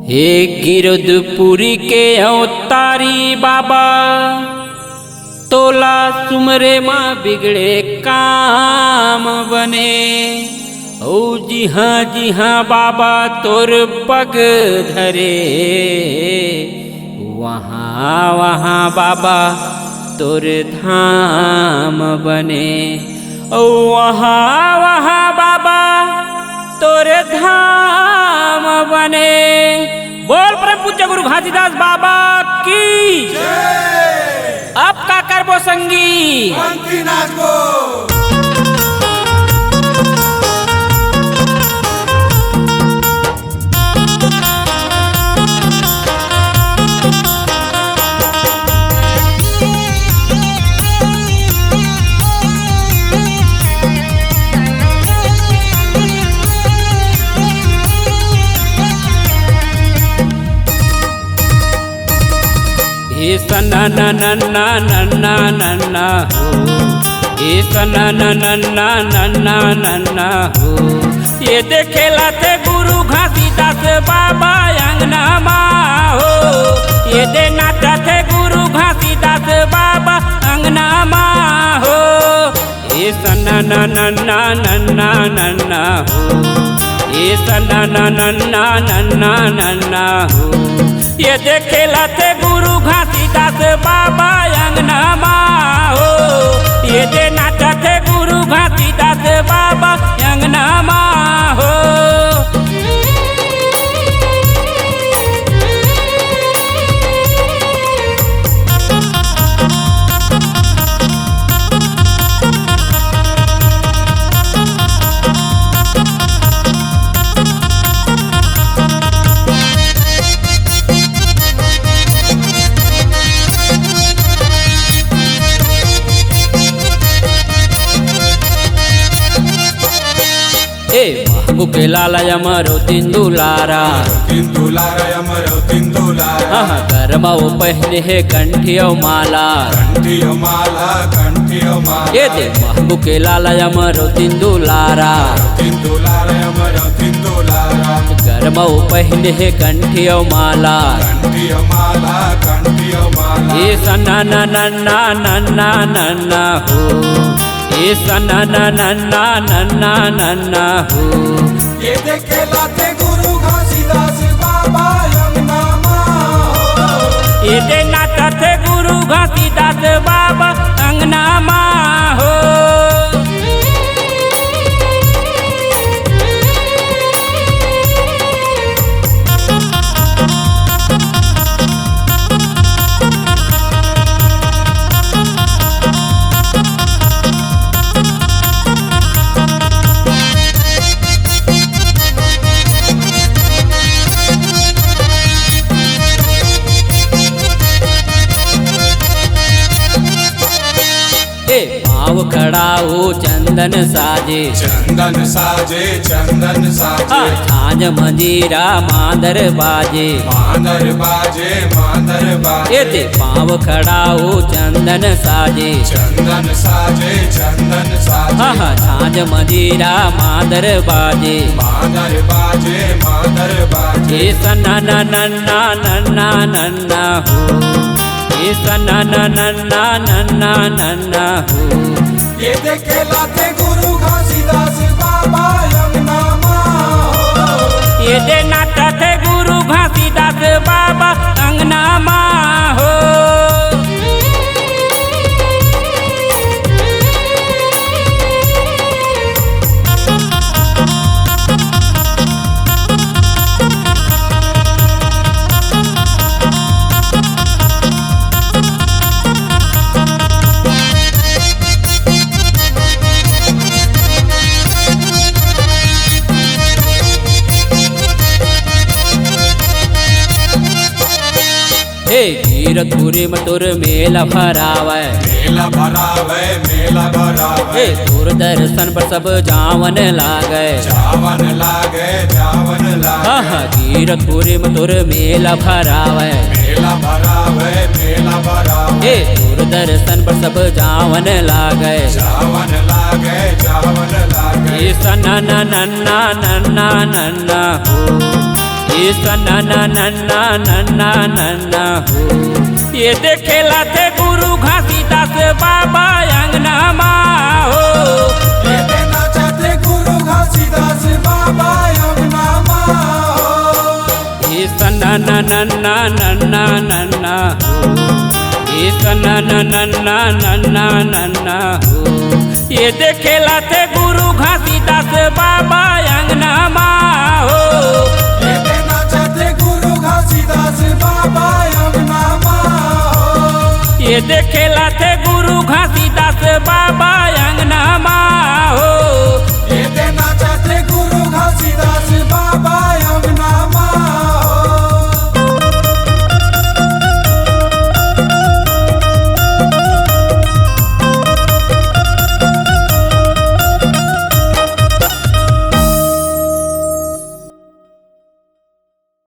हे गिरधपुरी के अवतारी बाबा, तोला सुमरे माँ बिगड़े काम बने। ओ जी हाँ बाबा तोर पग धरे, वहाँ वहाँ बाबा तोर धाम बने। ओ वहाँ वहाँ बाबा तोर धाम बने। बोल परम पूज्य गुरु घासीदास बाबा की जय। अब का करबो संगी नाच को। ए सना ना नन्ना नन्ना नन्ना हो, ए सना ना नन्ना नन्ना नन्ना हो। ये देखेला ते गुरु घासीदास बाबा अंगना माँ हो। ये दे नाचा थे गुरु घासीदास बाबा अंगना माँ हो। ए सना ना नन्ना नन्ना नन्ना हो, ए सना ना नन्ना नन्ना नन्ना हो। ये देखेला ते गुरु घासीदास बाबा अंगना माँ हो। ये दे नाचा थे गुरु घासीदास बाबा अंगना माँ हो। ए महबू के लाला यमरो तिंदुलारा, तिंदुलारा यमरो तिंदुलारा। गरमा वो पहने है कंठियो माला, कंठियो माला कंठियो माला। ये दे महबू के लाला यमरो तिंदुलारा, तिंदुलारा यमरो तिंदुलारा। गरमा वो पहने है कंठियो माला, कंठियो माला कंठियो माला। ये सना ना नन्ना नन्ना नन्ना हो, ये सना ना नन्ना नन्ना नन्ना हो। ये देखेला ते गुरु घासीदास बाबा अंगना माँ हो। ये दे नाचा थे गुरु घासीदास बाबा अंगना माँ हो। पाव खड़ा हो चंदन साजे, चंदन साजे चंदन साजे। झांझ मंजीरा मांदर बाजे, मांदर बाजे मांदर बाजे। ये दे पाव खड़ा हो चंदन साजे, चंदन साजे चंदन साजे। झांझ मंजीरा मांदर बाजे, मांदर बाजे मांदर बाजे। ये सना ना नन्ना नन्ना नन्ना हो, ये सना ना नन्ना नन्ना नन्ना हो। ये देखेला ते गुरु घासीदास बाबा अंगना माँ हो। ये दे नाचा थे गुरु घासीदास बाबा अंगना माँ हो। हे गिरधपुरी में तोर मेला भरावे, मेला भरावे मेला भरावे। हे तोर दर्शन पर सब जावन लागे, जावन लागे जावन लागे। गिरधपुरी में तोर मेला भरावे, मेला भरावे मेला भरावे। हे तोर दर्शन पर सब जावन लागे, जावन लागे जावन लागे। ये सना ना नन्ना नन्ना नन्ना हो, ये सन्ना ना नन्ना नन्ना नन्ना हो ये देखेला थे गुरु घासीदास बाबा अंगना माँ हो ये देना चाहते गुरु घासीदास बाबा अंगना माँ हो। ये सन्ना ना नन्ना नन्ना नन्ना हो ये सन्ना ना नन्ना नन्ना नन्ना हो ये देखेला थे गुरु घासीदास बाबा